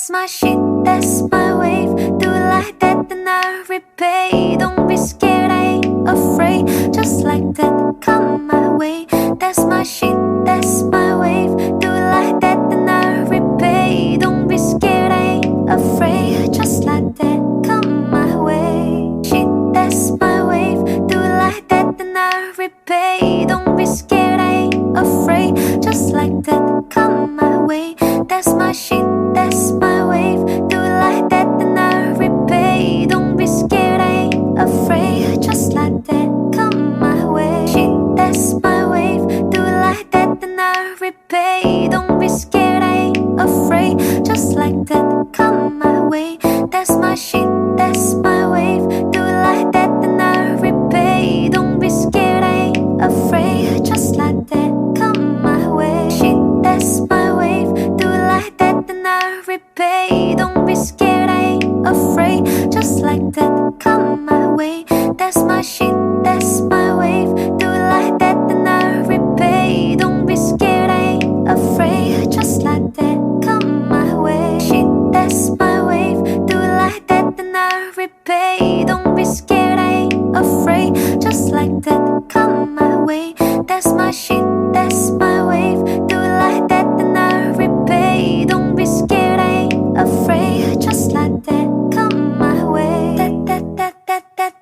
That's my shit, that's my wave. Do it like that, then I repay. Don't be scared, I ain't afraid. Just like that, come my way. That's my shit, that's my wave. Do it like that, then I repay. Don't be scared, I ain't afraid. Just like that, come my way. Shit, that's my wave. Do it like that, then I repay. Don't be scared, I ain't afraid. Just like that, come my way. That's my shit, that's my wave. Do it like that, then I repay. Don't be scared, I ain't afraid. Just like that, come my way. Shit, that's my wave. Do it like that, then I repay. Don't be scared, I ain't afraid. Just like that, come my way. That's my shit, that's my wave. Do it like that, then I repay. Don't be scared, I ain't afraid. Just like that, come my way. Shit, that's my wave. Do it like that, then I repay. Don't be scared, I ain't afraid. Just like that, come my way. That's my shit, that's my wave. Do it like that, then I repay. Don't be scared, I ain't afraid. Just like that, come my way. Shit, that's my wave. Do it like that, then I repay. Don't be scared, I ain't afraid. Just like that, come my way. That's my shit, that's my wave. Do it like that, then I repay. Don't be scared, I ain't afraid. Just like that, come my way.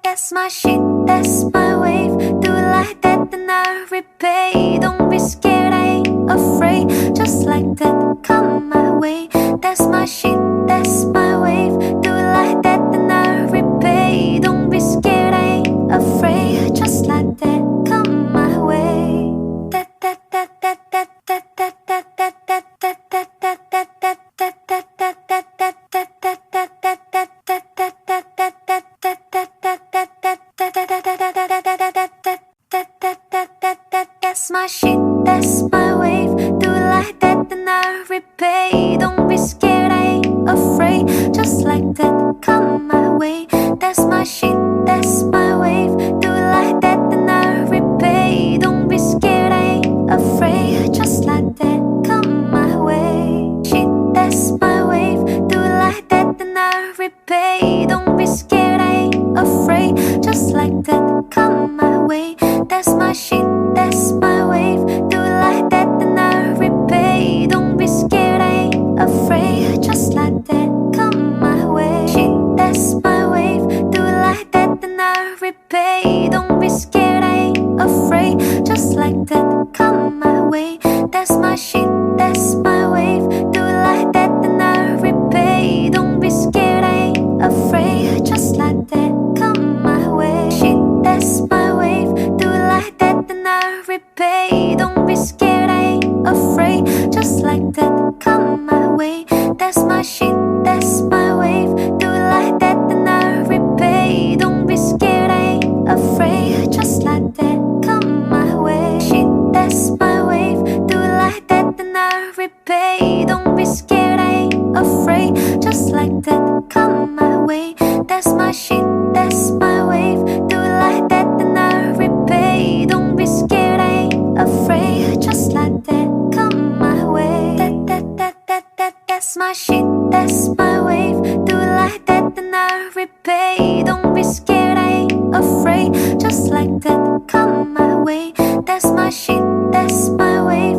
That's my shit, that's my wave. Do it like that, then I repay. Don't be scared, I ain't afraid. Just like that, come my way. That's my shit, that's my wave. Do it like that, then I repay. Don't be scared, I ain't afraid. Just like that, come my way. That's my shit, that's my wave. Do it like that, then I repay. Don't be scared, I ain't afraid. Just like that, come my way. That's my shit, that's my wave. Do it like that, then I repay. Don't be scared, I ain't afraid. Just like that, come my way. Shit, that's my wave. Do it like that, then I repay. Don't be scared, I ain't afraid. Just like that, come my way. That's my shit, that's my wave. Do it like that, then I repay. Don't be scared, I ain't afraid. Just like that, come my way. Shit, that's my wave. Do it like that, then I repay. Don't be scared, I ain't afraid. Just like that, come my way. That's my shit, that's my wave. Do it like that, then I repay. Don't be scared, I ain't afraid. Just like that, come my way. Shit, that's my wave. Do it like that, then I repay. Don't be scared, I ain't afraid. Just like that, come my way. That's my shit, that's my wave. Do it like that, then I repay. Don't be scared, I ain't afraid. Just like that, come my way. Shit, that's my wave. Do it like that, then I repay. Don't be scared, I ain't afraid. Just like that, come my way. That's my shit, that's my wave. Do it like that, then I repay. Don't be scared, I ain't afraid. Just like that, come my way. That's my shit, that's my wave. Do it like that, then I repay. Don't be scared, I ain't afraid. Just like that, come my way. That's my shit, that's my wave.